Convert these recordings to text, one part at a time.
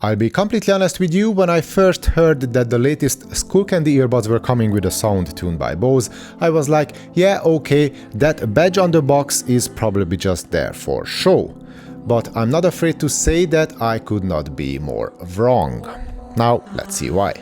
I'll be completely honest with you, when I first heard that the latest Skullcandy earbuds were coming with a sound tuned by Bose, I was like, yeah, okay, that badge on the box is probably just there for show. But I'm not afraid to say that I could not be more wrong. Now, let's see why.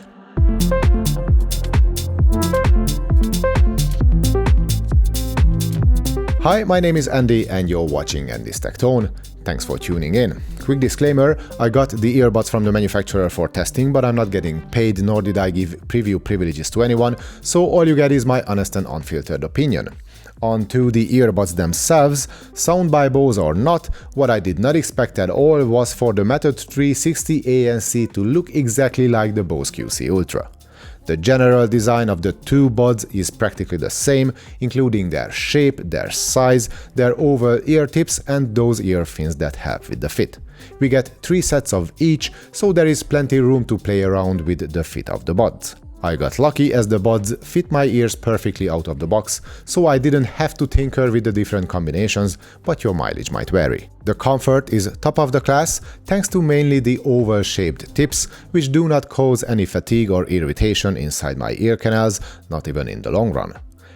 Hi, my name is Andy and you're watching Andy's Tech Tone. Thanks for tuning in. Quick disclaimer, I got the earbuds from the manufacturer for testing, but I'm not getting paid, nor did I give preview privileges to anyone, so all you get is my honest and unfiltered opinion. On to the earbuds themselves. Sound by Bose or not, what I did not expect at all was for the Method 360 ANC to look exactly like the Bose QC Ultra. The general design of the two buds is practically the same, including their shape, their size, their oval ear tips and those ear fins that help with the fit. We get 3 sets of each, so there is plenty room to play around with the fit of the buds. I got lucky as the buds fit my ears perfectly out of the box, so I didn't have to tinker with the different combinations, but your mileage might vary. The comfort is top of the class, thanks to mainly the oval-shaped tips, which do not cause any fatigue or irritation inside my ear canals, not even in the long run.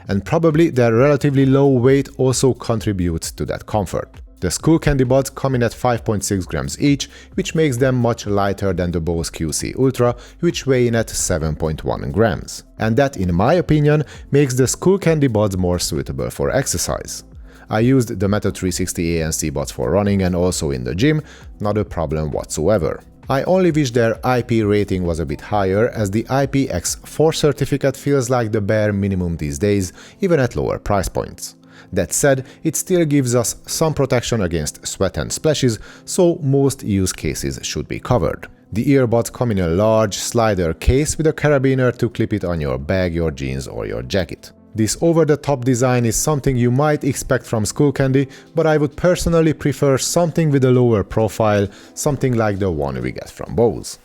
And probably their relatively low weight also contributes to that comfort. The Skullcandy buds come in at 5.6 grams each, which makes them much lighter than the Bose QC Ultra, which weigh in at 7.1 grams. And that, in my opinion, makes the Skullcandy buds more suitable for exercise. I used the Method 360 ANC buds for running and also in the gym, not a problem whatsoever. I only wish their IP rating was a bit higher, as the IPX4 certificate feels like the bare minimum these days, even at lower price points. That said, it still gives us some protection against sweat and splashes, so most use cases should be covered. The earbuds come in a large slider case with a carabiner to clip it on your bag, your jeans or your jacket. This over-the-top design is something you might expect from Skullcandy, but I would personally prefer something with a lower profile, something like the one we get from Bose.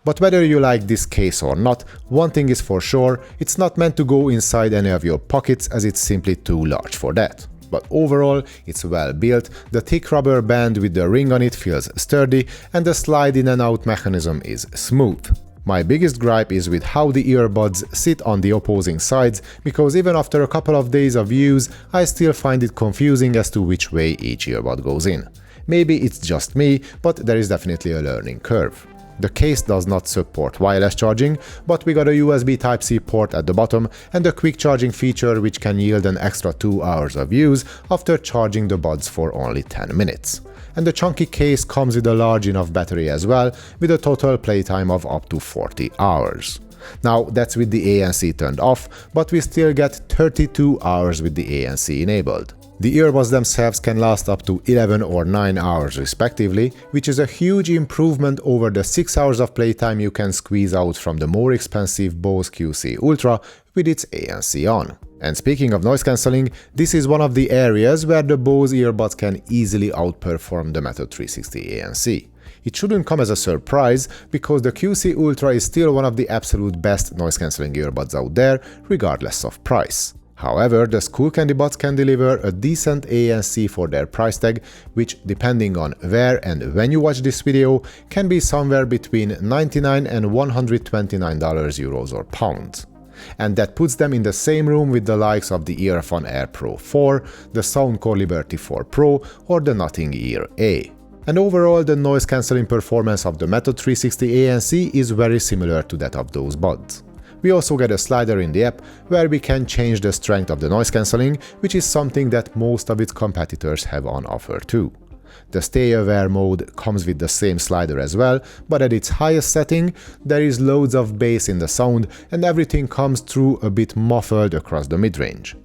But whether you like this case or not, one thing is for sure, it's not meant to go inside any of your pockets as it's simply too large for that. But overall, it's well built, the thick rubber band with the ring on it feels sturdy, and the slide in and out mechanism is smooth. My biggest gripe is with how the earbuds sit on the opposing sides, because even after a couple of days of use, I still find it confusing as to which way each earbud goes in. Maybe it's just me, but there is definitely a learning curve. The case does not support wireless charging, but we got a USB Type-C port at the bottom and a quick charging feature which can yield an extra 2 hours of use after charging the buds for only 10 minutes. And the chunky case comes with a large enough battery as well, with a total playtime of up to 40 hours. Now that's with the ANC turned off, but we still get 32 hours with the ANC enabled. The earbuds themselves can last up to 11 or 9 hours respectively, which is a huge improvement over the 6 hours of playtime you can squeeze out from the more expensive Bose QC Ultra with its ANC on. And speaking of noise cancelling, this is one of the areas where the Bose earbuds can easily outperform the Method 360 ANC. It shouldn't come as a surprise, because the QC Ultra is still one of the absolute best noise cancelling earbuds out there, regardless of price. However, the Skullcandy buds can deliver a decent ANC for their price tag, which, depending on where and when you watch this video, can be somewhere between $99 and $129 euros or pounds. And that puts them in the same room with the likes of the Earphone Air Pro 4, the Soundcore Liberty 4 Pro or the Nothing Ear A. And overall, the noise cancelling performance of the Method 360 ANC is very similar to that of those buds. We also get a slider in the app where we can change the strength of the noise cancelling, which is something that most of its competitors have on offer too. The Stay Aware mode comes with the same slider as well, but at its highest setting, there is loads of bass in the sound and everything comes through a bit muffled across the mid-range.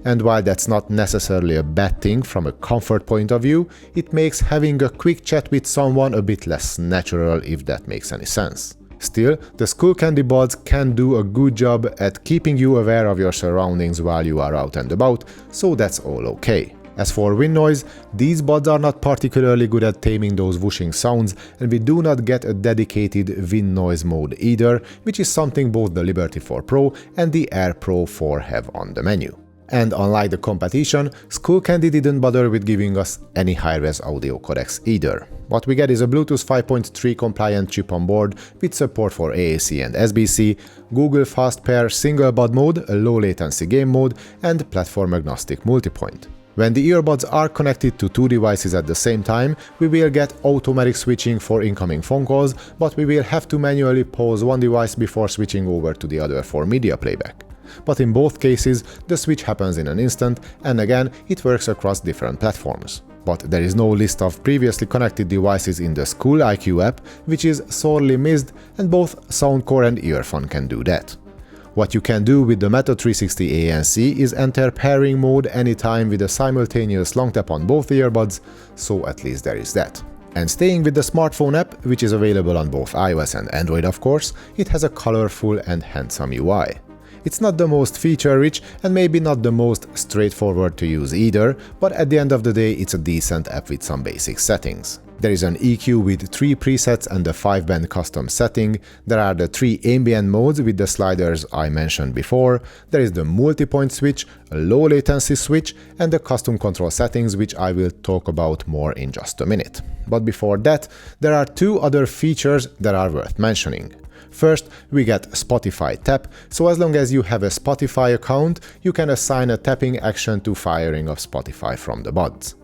And while that's not necessarily a bad thing from a comfort point of view, it makes having a quick chat with someone a bit less natural, if that makes any sense. Still, the Skullcandy buds can do a good job at keeping you aware of your surroundings while you are out and about, so that's all okay. As for wind noise, these buds are not particularly good at taming those whooshing sounds, and we do not get a dedicated wind noise mode either, which is something both the Liberty 4 Pro and the Air Pro 4 have on the menu. And unlike the competition, Skullcandy didn't bother with giving us any high-res audio codecs either. What we get is a Bluetooth 5.3 compliant chip on board with support for ANC and SBC, Google Fast Pair single baud mode, a low latency game mode, and platform agnostic multipoint. When the earbuds are connected to two devices at the same time, we will get automatic switching for incoming phone calls, but we will have to manually pause one device before switching over to the other for media playback. But in both cases, the switch happens in an instant, and again, it works across different platforms. But there is no list of previously connected devices in the Skullcandy app, which is sorely missed, and both Soundcore and Earphone can do that. What you can do with the Method 360 ANC is enter pairing mode anytime with a simultaneous long tap on both earbuds, so at least there is that. And staying with the smartphone app, which is available on both iOS and Android of course, it has a colorful and handsome UI. It's not the most feature-rich and maybe not the most straightforward to use either, but at the end of the day it's a decent app with some basic settings. There is an EQ with 3 presets and a 5-band custom setting, there are the 3 ambient modes with the sliders I mentioned before, there is the multi-point switch, a low latency switch, and the custom control settings which I will talk about more in just a minute. But before that, there are 2 other features that are worth mentioning. First, we get Spotify Tap, so as long as you have a Spotify account, you can assign a tapping action to firing of Spotify from the buds.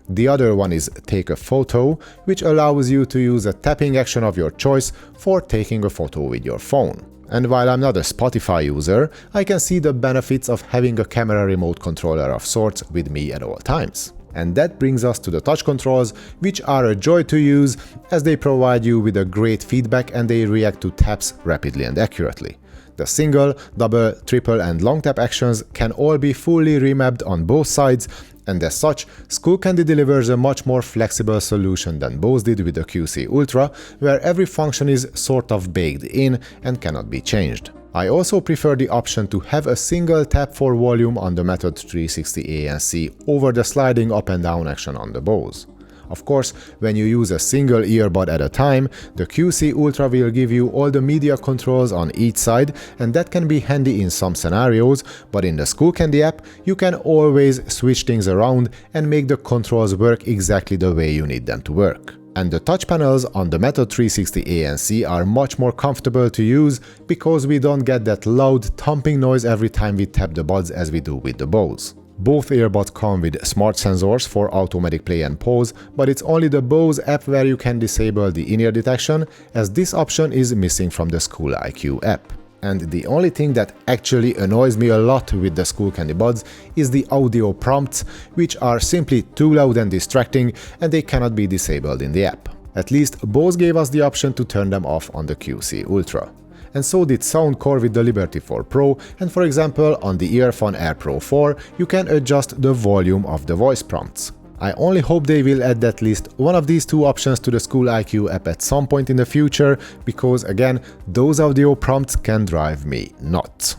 The other one is Take a Photo, which allows you to use a tapping action of your choice for taking a photo with your phone. And while I'm not a Spotify user, I can see the benefits of having a camera remote controller of sorts with me at all times. And that brings us to the touch controls, which are a joy to use as they provide you with a great feedback and they react to taps rapidly and accurately. The single, double, triple and long tap actions can all be fully remapped on both sides, and as such, Skullcandy delivers a much more flexible solution than Bose did with the QC Ultra, where every function is sort of baked in and cannot be changed. I also prefer the option to have a single tap for volume on the Method 360 ANC over the sliding up and down action on the Bose. Of course, when you use a single earbud at a time, the QC Ultra will give you all the media controls on each side, and that can be handy in some scenarios, but in the Skullcandy app, you can always switch things around and make the controls work exactly the way you need them to work. And the touch panels on the Method 360 ANC are much more comfortable to use because we don't get that loud thumping noise every time we tap the buds as we do with the Bose. Both earbuds come with smart sensors for automatic play and pause, but it's only the Bose app where you can disable the in-ear detection, as this option is missing from the Skullcandy app. And the only thing that actually annoys me a lot with the Skullcandy buds is the audio prompts, which are simply too loud and distracting, and they cannot be disabled in the app. At least Bose gave us the option to turn them off on the QC Ultra. And so did Soundcore with the Liberty 4 Pro, and for example on the Earphone Air Pro 4 you can adjust the volume of the voice prompts. I only hope they will add at least one of these 2 options to the Skullcandy app at some point in the future, because again, those audio prompts can drive me nuts.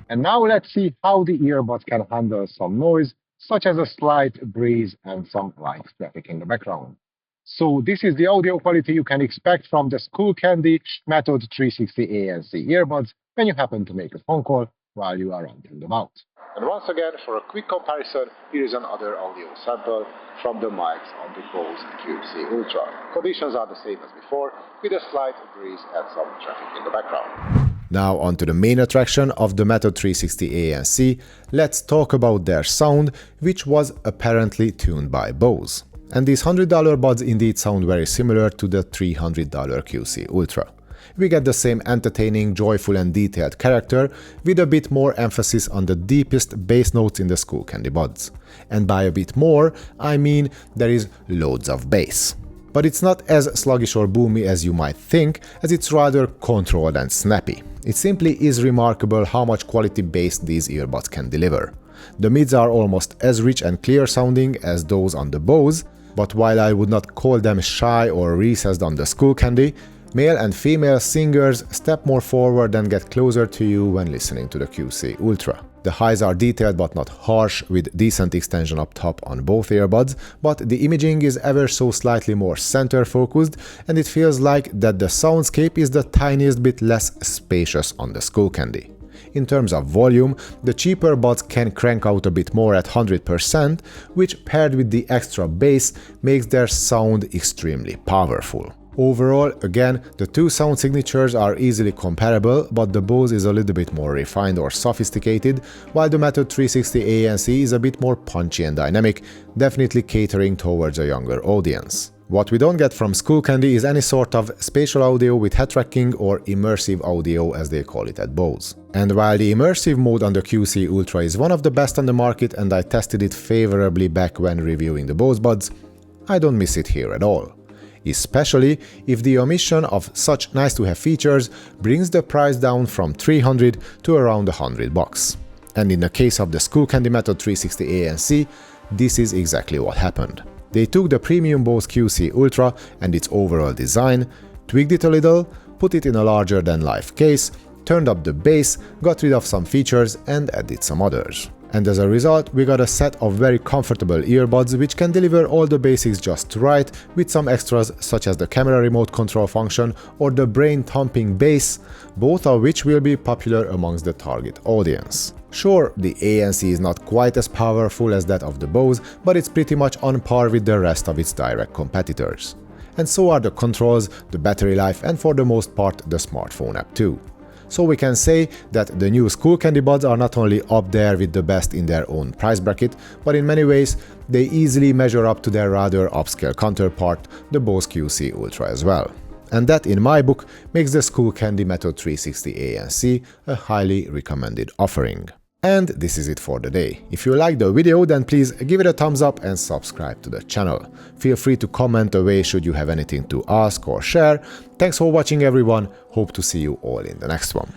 And now let's see how the earbuds can handle some noise, such as a slight breeze and some light traffic in the background. So this is the audio quality you can expect from the Skullcandy Method 360 ANC earbuds when you happen to make a phone call while you are out and about. And once again, for a quick comparison, here is another audio sample from the mics on the Bose QC Ultra. Conditions are the same as before, with a slight breeze and some traffic in the background. Now onto the main attraction of the Method 360 ANC, let's talk about their sound, which was apparently tuned by Bose. And these $100 buds indeed sound very similar to the $300 QC Ultra. We get the same entertaining, joyful and detailed character, with a bit more emphasis on the deepest bass notes in the Skullcandy buds. And by a bit more, I mean there is loads of bass. But it's not as sluggish or boomy as you might think, as it's rather controlled and snappy. It simply is remarkable how much quality bass these earbuds can deliver. The mids are almost as rich and clear sounding as those on the Bose, but while I would not call them shy or recessed on the Skullcandy, male and female singers step more forward and get closer to you when listening to the QC Ultra. The highs are detailed but not harsh, with decent extension up top on both earbuds, but the imaging is ever so slightly more center focused, and it feels like that the soundscape is the tiniest bit less spacious on the Skullcandy. In terms of volume, the cheaper buds can crank out a bit more at 100%, which paired with the extra bass makes their sound extremely powerful. Overall, again, the two sound signatures are easily comparable, but the Bose is a little bit more refined or sophisticated, while the Method 360 ANC is a bit more punchy and dynamic, definitely catering towards a younger audience. What we don't get from Skullcandy is any sort of spatial audio with head tracking or immersive audio as they call it at Bose. And while the immersive mode on the QC Ultra is one of the best on the market and I tested it favorably back when reviewing the Bose buds, I don't miss it here at all. Especially if the omission of such nice-to-have features brings the price down from $300 to around $100. And in the case of the Skullcandy Method 360 ANC, this is exactly what happened. They took the premium Bose QC Ultra and its overall design, tweaked it a little, put it in a larger-than-life case, turned up the bass, got rid of some features and added some others. And as a result, we got a set of very comfortable earbuds which can deliver all the basics just right, with some extras such as the camera remote control function or the brain-thumping bass, both of which will be popular amongst the target audience. Sure, the ANC is not quite as powerful as that of the Bose, but it's pretty much on par with the rest of its direct competitors. And so are the controls, the battery life and for the most part the smartphone app too. So we can say that the new Skullcandy buds are not only up there with the best in their own price bracket, but in many ways they easily measure up to their rather upscale counterpart, the Bose QC Ultra as well. And that, in my book, makes the Skullcandy Method 360 ANC a highly recommended offering. And this is it for the day. If you liked the video, then please give it a thumbs up and subscribe to the channel. Feel free to comment away should you have anything to ask or share. Thanks for watching everyone, hope to see you all in the next one.